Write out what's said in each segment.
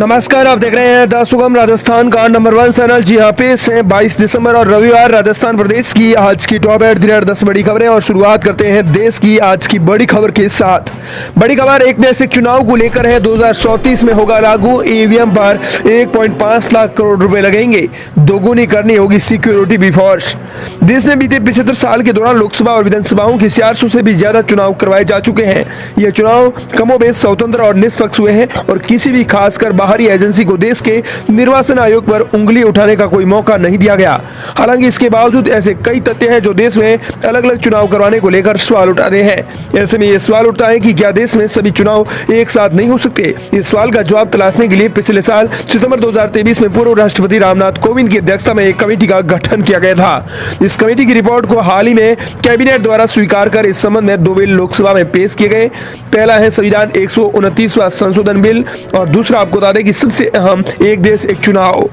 नमस्कार, आप देख रहे हैं द सुगम राजस्थान का नंबर 1 चैनल। जी हाँ, पेश है 22 दिसंबर और रविवार राजस्थान प्रदेश की आज की टॉप 10 बड़ी खबरें। और शुरुआत करते हैं देश की आज की बड़ी खबर के साथ। बड़ी खबर एक देश एक चुनाव को लेकर है। 2034 में होगा लागू, ईवीएम पर 1.5 लाख करोड़ रुपए लगेंगे, दोगुनी करनी होगी सिक्योरिटी भी फोर्स। देश में बीते 75 साल के दौरान लोकसभा और विधानसभाओं के 400 से भी ज्यादा चुनाव करवाए जा चुके हैं। यह चुनाव कमोबेश स्वतंत्र और निष्पक्ष हुए हैं और किसी भी खासकर बाहरी एजेंसी को देश के निर्वाचन आयोग पर उंगली उठाने का कोई मौका नहीं दिया गया। हालांकि इसके बावजूद ऐसे कई तथ्य हैं जो देश में अलग अलग चुनाव करवाने को लेकर सवाल उठाते हैं। ऐसे में यह सवाल उठता है कि क्या देश में सभी चुनाव एक साथ नहीं हो सकते। इस सवाल का जवाब तलाशने के लिए पिछले साल सितंबर 2023 में पूर्व राष्ट्रपति रामनाथ कोविंद की अध्यक्षता में एक कमेटी का गठन किया गया था। इस कमेटी की रिपोर्ट को हाल ही में कैबिनेट द्वारा स्वीकार कर इस संबंध में 2 बिल लोकसभा में पेश किए गए। पहला है संविधान 129वां संशोधन बिल और दूसरा आपको बता दें कि सबसे अहम एक देश एक चुनाव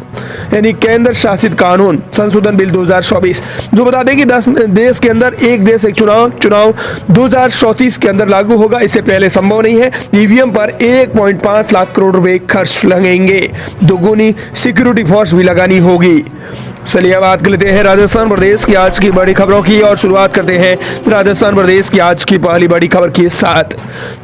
यानी केंद्र शासित कानून संशोधन बिल 2024, जो बता दें कि देश के अंदर एक देश एक चुनाव 2034 के अंदर लागू होगा। इससे पहले संभव नहीं है। ईवीएम पर 1.5 लाख करोड़ रुपए खर्च लगेंगे, दोगुनी सिक्योरिटी फोर्स भी लगानी होगी। चलिए अब बात कर लेते हैं राजस्थान प्रदेश की आज की बड़ी खबरों की और शुरुआत करते हैं राजस्थान प्रदेश की आज की पहली बड़ी खबर के साथ।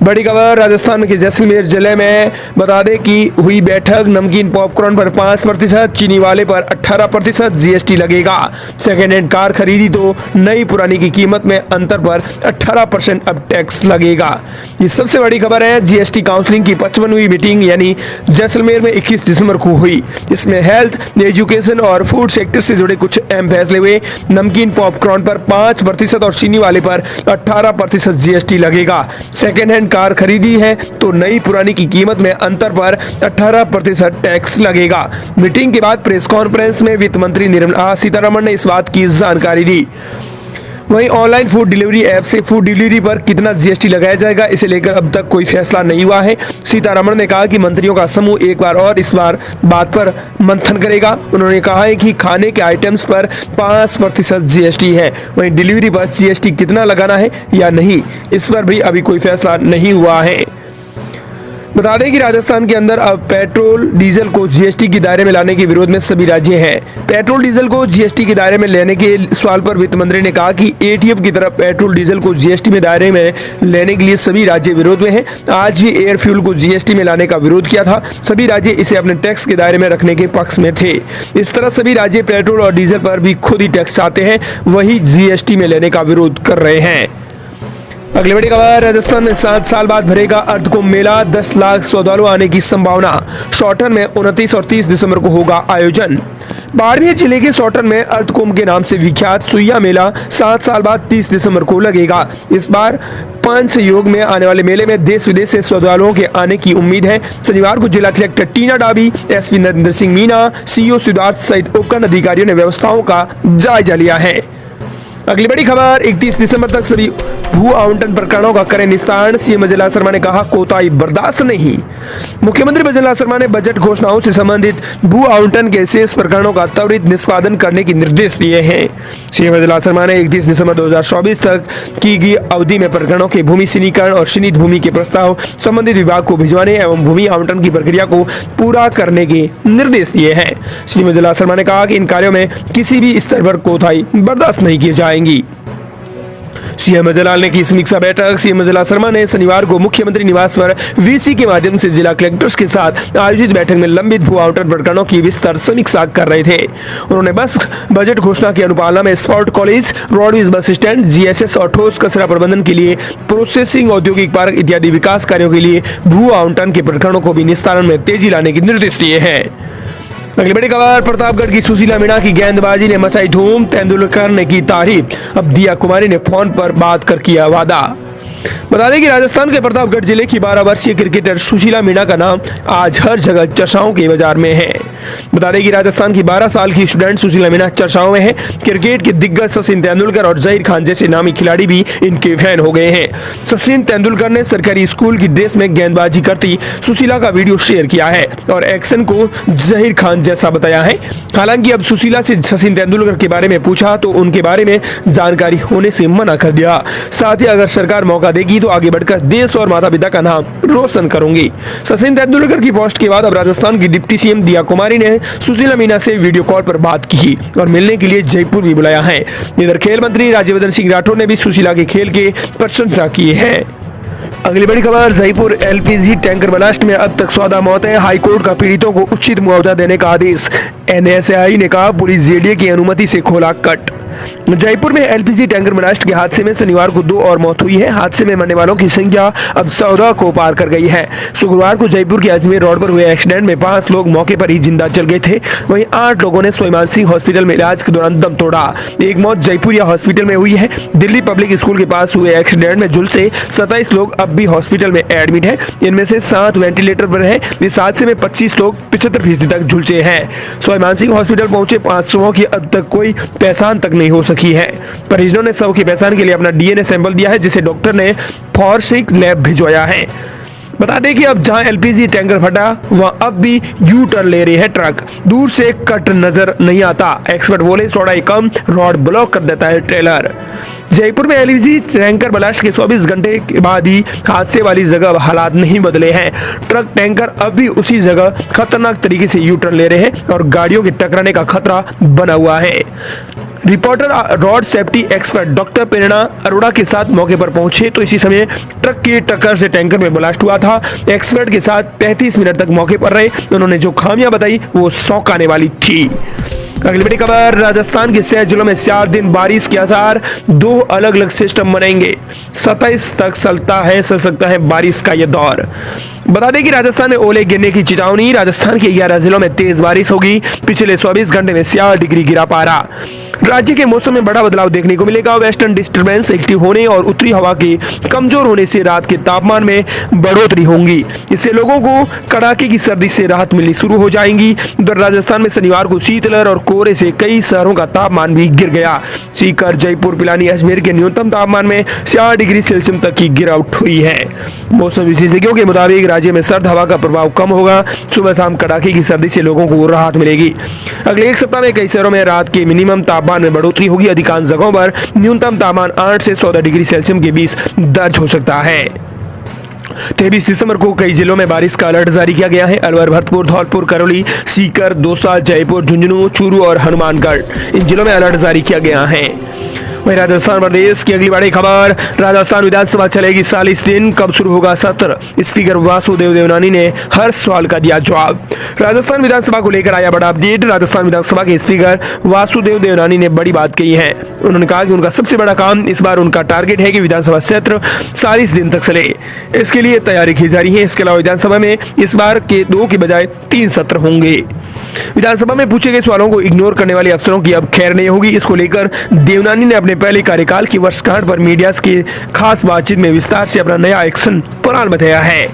बड़ी खबर राजस्थान के जैसलमेर जिले में बता दें कि हुई बैठक। नमकीन पॉपकॉर्न पर 5%, चीनी वाले पर 18% जीएसटी लगेगा। सेकेंड हैंड कार खरीदी तो नई पुरानी की कीमत में अंतर पर 18% अब टैक्स लगेगा। ये सबसे बड़ी खबर है। जीएसटी काउंसिलिंग की 55वीं मीटिंग यानी जैसलमेर में 21 दिसंबर को हुई। इसमें हेल्थ, एजुकेशन और फूड सेक्टर से जुड़े कुछ अहम फैसले हुए। नमकीन पॉपकॉर्न पर 5% और चीनी वाले पर 18% जीएसटी लगेगा। सेकेंड हैंड कार खरीदी है तो नई पुरानी की कीमत में अंतर पर 18% टैक्स लगेगा। मीटिंग के बाद प्रेस कॉन्फ्रेंस में वित्त मंत्री निर्मला सीतारमण ने इस बात की जानकारी दी। वहीं ऑनलाइन फूड डिलीवरी ऐप से फूड डिलीवरी पर कितना जीएसटी लगाया जाएगा, इसे लेकर अब तक कोई फैसला नहीं हुआ है। सीतारमण ने कहा कि मंत्रियों का समूह एक बार और इस बार बात पर मंथन करेगा। उन्होंने कहा है कि खाने के आइटम्स पर 5% जीएसटी है, वहीं डिलीवरी पर जीएसटी कितना लगाना है या नहीं, इस पर भी अभी कोई फैसला नहीं हुआ है। बता दें कि राजस्थान के अंदर अब पेट्रोल डीजल को जीएसटी के दायरे में लाने के विरोध में सभी राज्य हैं। पेट्रोल डीजल को जीएसटी के दायरे में लेने के सवाल पर वित्त मंत्री ने कहा कि एटीएफ की तरफ पेट्रोल डीजल को जीएसटी में दायरे में लेने के लिए सभी राज्य विरोध में हैं। आज भी एयर फ्यूल को जीएसटी में लाने का विरोध किया था। सभी राज्य इसे अपने टैक्स के दायरे में रखने के पक्ष में थे। इस तरह सभी राज्य पेट्रोल और डीजल पर भी खुद ही टैक्स चाहते हैं, वही जीएसटी में लेने का विरोध कर रहे हैं। अगली बड़ी खबर, राजस्थान में 7 साल बाद भरेगा अर्धकुंभ मेला, 10 लाख श्रद्धालु आने की संभावना। सौटन में 29 और 30 दिसंबर को होगा आयोजन। बाड़मेर जिले के सौटन में अर्धकुंभ के नाम से विख्यात सुइया मेला 7 साल बाद 30 दिसंबर को लगेगा। इस बार पंच सहयोग में आने वाले मेले में देश विदेश से श्रद्धालुओं के आने की उम्मीद है। शनिवार को जिला कलेक्टर टीना डाबी, एसपी नरेंद्र सिंह मीना, सीईओ सिद्धार्थ सहित उपखंड अधिकारियों ने व्यवस्थाओं का जायजा लिया है। अगली बड़ी खबर, 31 दिसंबर तक सभी भू आवंटन प्रकरणों का करें निस्तारण। सीएम भजनलाल शर्मा ने कहा कोताही बर्दाश्त नहीं। मुख्यमंत्री भजनलाल शर्मा ने बजट घोषणाओं से संबंधित भू आवंटन के शेष प्रकरणों का त्वरित निष्पादन करने के निर्देश दिए हैं। सीएम भजनलाल शर्मा ने 31 दिसंबर 2024 तक की गई अवधि में प्रकरणों के भूमि चिन्हीकरण और चिन्हित भूमि के प्रस्ताव संबंधित विभाग को भिजवाने एवं भूमि आवंटन की प्रक्रिया को पूरा करने के निर्देश दिए हैं। श्री भजनलाल शर्मा ने कहा कि इन कार्यों में किसी भी स्तर पर कोताही बर्दाश्त नहीं की जाएगी। सीएम भजनलाल ने की समीक्षा बैठक। सीएम भजनलाल शर्मा ने शनिवार को मुख्यमंत्री निवास पर वीसी के माध्यम से जिला कलेक्टर्स के साथ आयोजित बैठक में लंबित भू आवंटन प्रकरणों की विस्तार समीक्षा कर रहे थे। उन्होंने बजट घोषणा की अनुपालना में sport college, roadways bus stand, GSS और ठोस कचरा प्रबंधन के लिए प्रोसेसिंग, औद्योगिक पार्क इत्यादि विकास कार्यों के लिए भू आवंटन के प्रकरणों को भी निस्तारण में तेजी लाने के निर्देश दिए हैं। अगली बड़ी खबर, प्रतापगढ़ की सुशीला मीणा की गेंदबाजी ने मचाई धूम, तेंदुलकर ने की तारीफ, अब दिया कुमारी ने फोन पर बात कर किया वादा। बता दें कि राजस्थान के प्रतापगढ़ जिले की 12 वर्षीय क्रिकेटर सुशीला मीणा का नाम आज हर जगह चर्चाओं के बाजार में है। बता दें कि राजस्थान की 12 साल की स्टूडेंट सुशीला मीना चर्चाओं में है। क्रिकेट के दिग्गज सचिन तेंदुलकर और जहीर खान जैसे नामी खिलाड़ी भी इनके फैन हो गए हैं। सचिन तेंदुलकर ने सरकारी स्कूल की ड्रेस में गेंदबाजी करती सुशीला का वीडियो शेयर किया है और एक्शन को जहीर खान जैसा बताया है। हालांकि अब सुशीला से सचिन तेंदुलकर के बारे में पूछा तो उनके बारे में जानकारी होने से मना कर दिया। साथ ही अगर सरकार मौका देगी तो आगे बढ़कर देश और माता पिता का नाम रोशन करूंगी। सचिन तेंदुलकर की पोस्ट के बाद अब राजस्थान की डिप्टी सीएम दिया कुमारी ने सुशीला मीना से वीडियो कॉल पर बात की और मिलने के लिए जयपुर भी बुलाया है। इधर खेल मंत्री राज्यवर्धन सिंह राठौर ने भी सुशीला के खेल की प्रशंसा की है। अगली बड़ी खबर, जयपुर एलपीजी टैंकर ब्लास्ट में अब तक 14 मौतें, हाईकोर्ट का पीड़ितों को उचित मुआवजा देने का आदेश। एनएसआई ने कहा पुलिस जेडीए की अनुमति से खोला कट। जयपुर में एलपीजी टैंकर ब्लास्ट के हादसे में शनिवार को 2 और मौत हुई है। हादसे में मरने वालों की संख्या अब 14 को पार कर गई है। शुक्रवार को जयपुर के अजमेर रोड पर हुए एक्सीडेंट में 5 लोग मौके पर ही जिंदा जल गए थे। वहीं 8 लोगों ने सोईमान सिंह हॉस्पिटल में इलाज के दौरान दम तोड़ा। एक मौत जयपुरिया हॉस्पिटल में हुई है। दिल्ली पब्लिक स्कूल के पास हुए एक्सीडेंट में झुलसे 27 लोग अब भी हॉस्पिटल में एडमिट है। इनमें से 7 वेंटिलेटर पर है। इस हादसे में 25 लोग 75% तक झुलसे हैं। सोईमान सिंह हॉस्पिटल पहुंचे 5 शवों की अब तक कोई पहचान तक नहीं हो सकी है। परिजनों ने शव की पहचान के लिए अपना डीएनए सैंपल दिया है, जिसे डॉक्टर ने फॉरेंसिक लैब भिजवाया है। बता दें कि अब जहां एलपीजी टैंकर फटा वहां अब भी यू टर्न ले रहे हैं ट्रक। दूर से कट नजर नहीं आता। एक्सपर्ट बोले चौड़ाई कम, रोड ब्लॉक कर देता है ट्रेलर। जयपुर में एलपीजी टैंकर ब्लास्ट के 24 घंटे के बाद ही हादसे वाली जगह हालात नहीं बदले हैं। ट्रक टैंकर अब भी उसी जगह खतरनाक तरीके से यू टर्न ले रहे हैं और गाड़ियों के टकराने का खतरा बना हुआ है। Reporter road safety expert doctor Prerna Arora के साथ मौके पर पहुंचे तो इसी समय ट्रक की टक्कर से टैंकर में ब्लास्ट हुआ था। एक्सपर्ट के साथ 35 मिनट तक मौके पर रहे। उन्होंने जो खामियां बताई वो चौंकाने वाली थी। अगली बड़ी खबर, राजस्थान के 6 जिलों में 4 दिन बारिश के आसार, 2 अलग अलग सिस्टम बनेंगे। 27 तक चल सकता है बारिश का यह दौर। बता दें कि राजस्थान में ओले गिरने की चेतावनी। राजस्थान के 11 जिलों में तेज बारिश होगी। पिछले 24 घंटे में 4 डिग्री गिरा पारा। राज्य के मौसम में बड़ा बदलाव देखने को मिलेगा। वेस्टर्न डिस्टर्बेंस एक्टिव होने और उत्तरी हवा के कमजोर होने से रात के तापमान में बढ़ोतरी होगी। इससे लोगों को कड़ाके की सर्दी से राहत मिलनी शुरू हो जाएगी। उधर राजस्थान में शनिवार को शीतलहर और कोहरे से कई शहरों का तापमान भी गिर गया। सीकर, जयपुर, पिलानी, अजमेर के न्यूनतम तापमान में 4 डिग्री सेल्सियस तक की गिरावट हुई है। मौसम विशेषज्ञों के मुताबिक राज्य में सर्द हवा का प्रभाव कम होगा। सुबह शाम कड़ाके की सर्दी से लोगों को राहत मिलेगी। अगले एक सप्ताह में कई शहरों में रात के मिनिमम तापमान में बढ़ोतरी होगी। अधिकांश जगहों पर न्यूनतम तापमान 8 से 14 डिग्री सेल्सियस के बीच दर्ज हो सकता है। 23 दिसंबर को कई जिलों में बारिश का अलर्ट जारी किया गया है। अलवर, भरतपुर, धौलपुर, करौली, सीकर, दौसा, जयपुर, झुंझुनू, चूरू और हनुमानगढ़, इन जिलों में अलर्ट जारी किया गया है। वहीं राजस्थान प्रदेश की अगली बड़ी खबर, राजस्थान विधानसभा चलेगी 40 दिन, कब शुरू होगा सत्र? स्पीकर वासुदेव देवनानी ने हर सवाल का दिया जवाब। राजस्थान विधानसभा को लेकर आया बड़ा अपडेट। राजस्थान विधानसभा के स्पीकर वासुदेव देवनानी ने बड़ी बात कही है। उन्होंने कहा कि उनका सबसे बड़ा काम इस बार उनका टारगेट है कि विधानसभा सत्र 40 दिन तक चले। इसके लिए तैयारी की जा रही है। इसके अलावा विधानसभा में इस बार के 2 की बजाय 3 सत्र होंगे। विधानसभा में पूछे गए सवालों को इग्नोर करने वाले अफसरों की अब खैर नहीं होगी। इसको लेकर देवनानी ने अपने पहले कार्यकाल की वर्षगांठ पर मीडिया की खास बातचीत में विस्तार से अपना नया एक्शन प्लान बताया है।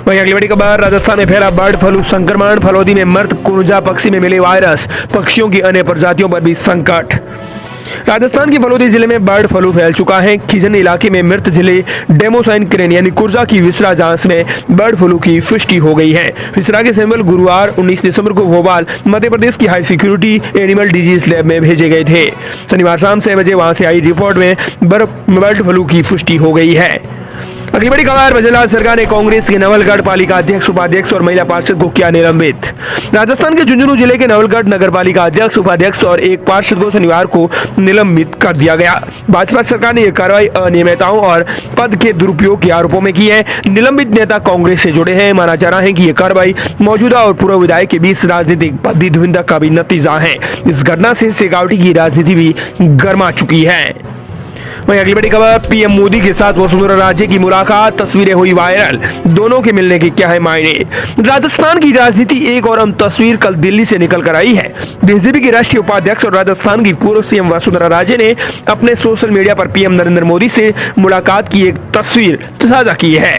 वहीं अगली बड़ी खबर, राजस्थान में फैला बर्ड फ्लू संक्रमण, फलोदी में मृत कुंजा पक्षी में मिले वायरस, पक्षियों की अन्य प्रजातियों पर भी संकट। राजस्थान के फलोदी जिले में बर्ड फ्लू फैल चुका है। खिजन इलाके में मृत जिले डेमोसाइन क्रेन यानी कुर्जा की विसरा जांच में बर्ड फ्लू की पुष्टि हो गई है। विसरा के सैंपल गुरुवार 19 दिसंबर को भोपाल मध्य प्रदेश की high security animal disease lab में भेजे गए थे। शनिवार शाम 6 बजे वहां से आई रिपोर्ट में बर्ड फ्लू की पुष्टि हो गई है। अगली बड़ी खबर, बजरलाल सरकार ने कांग्रेस के नवलगढ़ पालिका अध्यक्ष, उपाध्यक्ष और महिला पार्षद को किया निलंबित। राजस्थान के झुंझुनू जिले के नवलगढ़ नगर पालिका अध्यक्ष, उपाध्यक्ष और एक पार्षद को शनिवार को निलंबित कर दिया गया। भाजपा सरकार ने यह कार्रवाई अनियमितताओं और पद के दुरुपयोग के आरोपों में की है। निलंबित नेता कांग्रेस से जुड़े हैं। माना जा रहा है कि यह कार्रवाई मौजूदा और पूर्व विधायक के बीच राजनीतिक प्रतिद्वंद्विता का भी नतीजा है। इस घटना से शेखावटी की राजनीति भी गर्मा चुकी है। वहीं अगली बड़ी खबर, पीएम मोदी के साथ वसुंधरा राजे की मुलाकात, तस्वीरें हुई वायरल, दोनों के मिलने के क्या है मायने? राजस्थान की राजनीति एक और अहम तस्वीर कल दिल्ली से निकल कर आई है। बीजेपी के राष्ट्रीय उपाध्यक्ष और राजस्थान की पूर्व सीएम वसुंधरा राजे ने अपने सोशल मीडिया पर पीएम नरेंद्र मोदी से मुलाकात की एक तस्वीर साझा की है।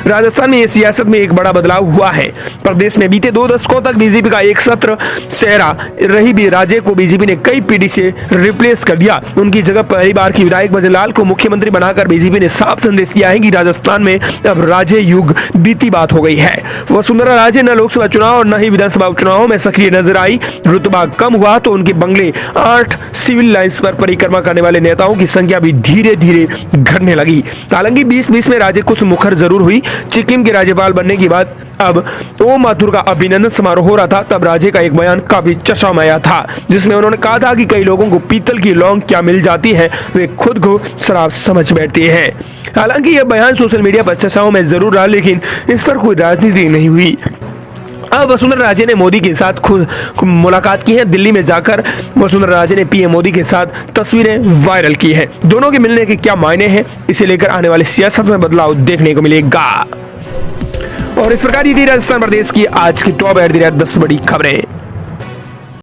राजस्थान में सियासत में एक बड़ा बदलाव हुआ है। प्रदेश में बीते 2 दशकों तक बीजेपी का एक सत्र चेहरा रही भी राजे को बीजेपी ने कई पीढ़ी से रिप्लेस कर दिया। उनकी जगह पहली बार की विधायक भजनलाल को मुख्यमंत्री बनाकर बीजेपी ने साफ संदेश दिया है कि राजस्थान में अब राजे युग बीती बात हो गई है। वसुंधरा राजे न लोकसभा चुनाव और न ही विधानसभा उपचुनाव में सक्रिय नजर आई। रुतबा कम हुआ तो उनके बंगले 8 सिविल लाइंस पर परिक्रमा करने वाले नेताओं की संख्या भी धीरे धीरे घटने लगी। हालांकि 2020 में राजे कुछ मुखर जरूर हुई। सिक्किम के राज्यपाल बनने के बाद अब ओम माथुर का अभिनंदन समारोह हो रहा था, तब राजे का एक बयान काफी चर्चा में आया था, जिसमें उन्होंने कहा था कि कई लोगों को पीतल की लौंग क्या मिल जाती है, वे खुद को शराब समझ बैठते हैं। हालांकि यह बयान सोशल मीडिया पर चर्चाओं में जरूर रहा, लेकिन इस पर कोई राजनीति नहीं हुई। अब वसुंधरा राजे ने मोदी के साथ खुद मुलाकात की है। दिल्ली में जाकर वसुंधरा राजे ने पीएम मोदी के साथ तस्वीरें वायरल की है। दोनों के मिलने के क्या मायने हैं, इसे लेकर आने वाली सियासत में बदलाव देखने को मिलेगा। और इस प्रकार ये थी राजस्थान प्रदेश की आज की टॉप 10 बड़ी खबरें।